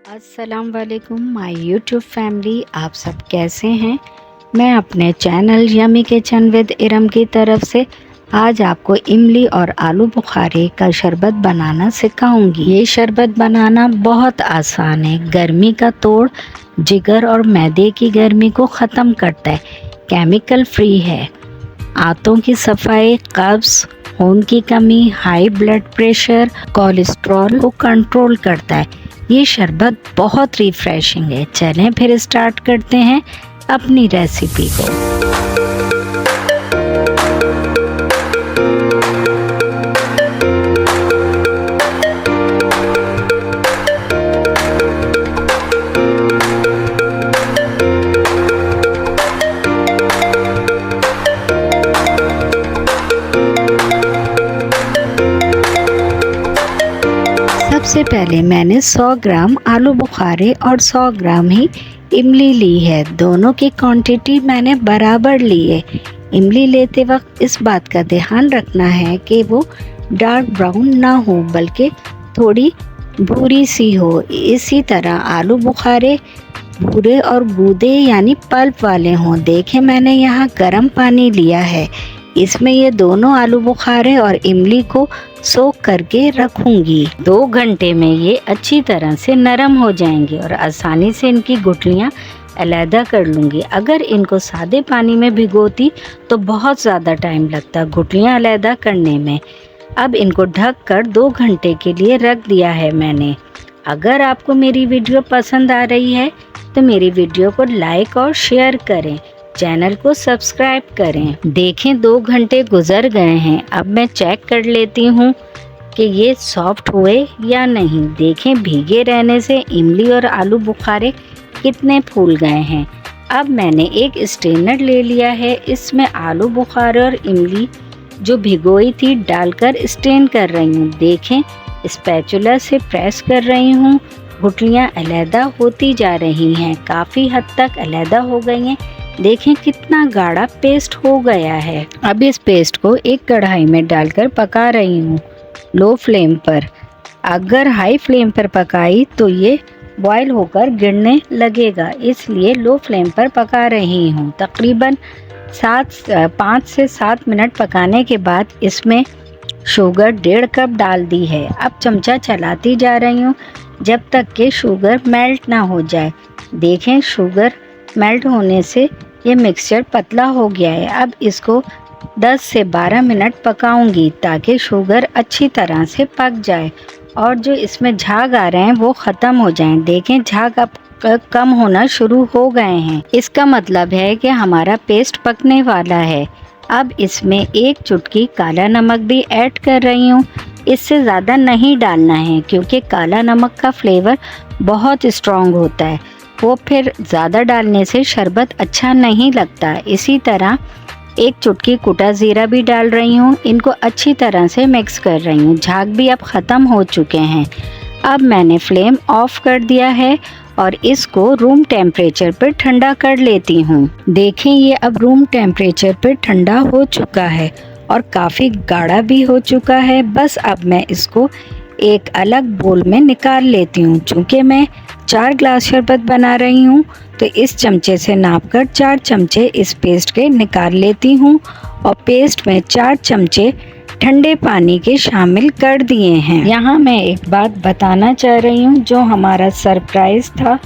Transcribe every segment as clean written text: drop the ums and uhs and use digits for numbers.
अस्सलाम वालेकुम my YouTube family, आप सब कैसे हैं। मैं अपने channel yummy kitchen with Iram की तरफ से आज आपको इमली और आलू बुखारे का शरबत बनाना सिखाऊंगी। ये शरबत बनाना बहुत आसान है। गर्मी का तोड़ जिगर और मैदे की गर्मी को ख़त्म करता है। केमिकल फ्री है। आंतों की सफाई, कब्ज़, खून की कमी, हाई ब्लड प्रेशर, कोलेस्ट्रॉल को कंट्रोल करता है। ये शरबत बहुत रिफ्रेशिंग है। चलें फिर स्टार्ट करते हैं अपनी रेसिपी को। सबसे पहले मैंने 100 ग्राम आलू बुखारे और 100 ग्राम ही इमली ली है। दोनों की क्वांटिटी मैंने बराबर ली है। इमली लेते वक्त इस बात का ध्यान रखना है कि वो डार्क ब्राउन ना हो बल्कि थोड़ी भूरी सी हो। इसी तरह आलू बुखारे भूरे और गूदे यानी पल्प वाले हों। देखें, मैंने यहाँ गर्म पानी लिया है। इसमें ये दोनों आलू बुखारे और इमली को सोख करके रखूंगी। 2 घंटे में ये अच्छी तरह से नरम हो जाएंगे और आसानी से इनकी गुठलियाँ अलहदा कर लूँगी। अगर इनको सादे पानी में भिगोती तो बहुत ज़्यादा टाइम लगता गुठलियाँ अलहदा करने में। अब इनको ढक कर 2 घंटे के लिए रख दिया है मैंने। अगर आपको मेरी वीडियो पसंद आ रही है तो मेरी वीडियो को लाइक और शेयर करें, चैनल को सब्सक्राइब करें। देखें 2 घंटे गुजर गए हैं। अब मैं चेक कर लेती हूँ कि ये सॉफ्ट हुए या नहीं। देखें, भीगे रहने से इमली और आलू बुखारे कितने फूल गए हैं। अब मैंने एक स्ट्रेनर ले लिया है। इसमें आलू बुखारे और इमली जो भिगोई थी डालकर स्ट्रेन कर रही हूँ। देखें, स्पैचुला से प्रेस कर रही हूँ। गुठलियाँ अलहदा होती जा रही हैं, काफ़ी हद तक अलहदा हो गई हैं। देखें कितना गाढ़ा पेस्ट हो गया है। अब इस पेस्ट को एक कढ़ाई में डालकर पका रही हूँ लो फ्लेम पर। अगर हाई फ्लेम पर पकाई तो ये बॉयल होकर गिरने लगेगा, इसलिए लो फ्लेम पर पका रही हूँ। तकरीबन 5 से 7 मिनट पकाने के बाद इसमें शुगर 1.5 कप डाल दी है। अब चमचा चलाती जा रही हूँ जब तक कि शुगर मेल्ट ना हो जाए। देखें, शुगर मेल्ट होने से ये मिक्सचर पतला हो गया है। अब इसको 10 से 12 मिनट पकाऊंगी ताकि शुगर अच्छी तरह से पक जाए और जो इसमें झाग आ रहे हैं वो ख़त्म हो जाएं। देखें, झाग अब कम होना शुरू हो गए हैं। इसका मतलब है कि हमारा पेस्ट पकने वाला है। अब इसमें 1 चुटकी काला नमक भी ऐड कर रही हूँ। इससे ज़्यादा नहीं डालना है क्योंकि काला नमक का फ्लेवर बहुत स्ट्रॉन्ग होता है। वो फिर ज़्यादा डालने से शरबत अच्छा नहीं लगता। इसी तरह 1 चुटकी कुटा ज़ीरा भी डाल रही हूँ। इनको अच्छी तरह से मिक्स कर रही हूँ। झाग भी अब ख़त्म हो चुके हैं। अब मैंने फ्लेम ऑफ कर दिया है और इसको रूम टेम्परेचर पर ठंडा कर लेती हूँ। देखें, ये अब रूम टेम्परेचर पर ठंडा हो चुका है और काफ़ी गाढ़ा भी हो चुका है। बस अब मैं इसको एक अलग बोल में निकाल लेती हूँ। चूँकि मैं 4 ग्लास शरबत बना रही हूँ तो इस चमचे से नापकर 4 चमचे इस पेस्ट के निकाल लेती हूँ और पेस्ट में 4 चमचे ठंडे पानी के शामिल कर दिए हैं। यहाँ मैं एक बात बताना चाह रही हूँ, जो हमारा सरप्राइज़ था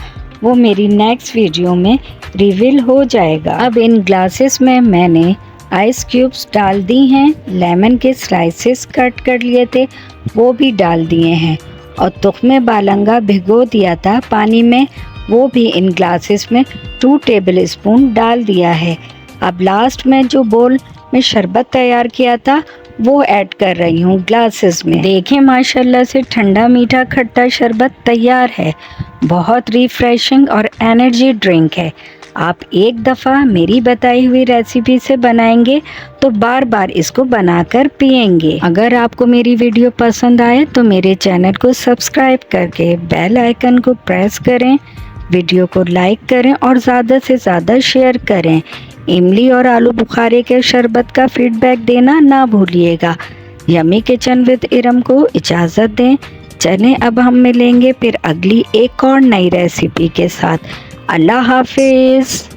वो मेरी नेक्स्ट वीडियो में रिवील हो जाएगा। अब इन ग्लासेस में मैंने आइस क्यूब्स डाल दी हैं। लेमन के स्लाइसेस कट कर लिए थे वो भी डाल दिए हैं और तुख्मे बालंगा भिगो दिया था पानी में, वो भी इन ग्लासेस में 2 टेबल स्पून डाल दिया है। अब लास्ट में जो बोल में शरबत तैयार किया था वो ऐड कर रही हूँ ग्लासेस में। देखें, माशाल्लाह से ठंडा मीठा खट्टा शरबत तैयार है। बहुत रिफ्रेशिंग और एनर्जी ड्रिंक है। आप एक दफ़ा मेरी बताई हुई रेसिपी से बनाएंगे तो बार बार इसको बनाकर पिएंगे। अगर आपको मेरी वीडियो पसंद आए तो मेरे चैनल को सब्सक्राइब करके बेल आइकन को प्रेस करें, वीडियो को लाइक करें और ज़्यादा से ज़्यादा शेयर करें। इमली और आलू बुखारे के शरबत का फीडबैक देना ना भूलिएगा। यमी किचन विद इरम को इजाज़त दें। चलें अब हम मिलेंगे फिर अगली एक और नई रेसिपी के साथ। अल्लाह हाफिज़।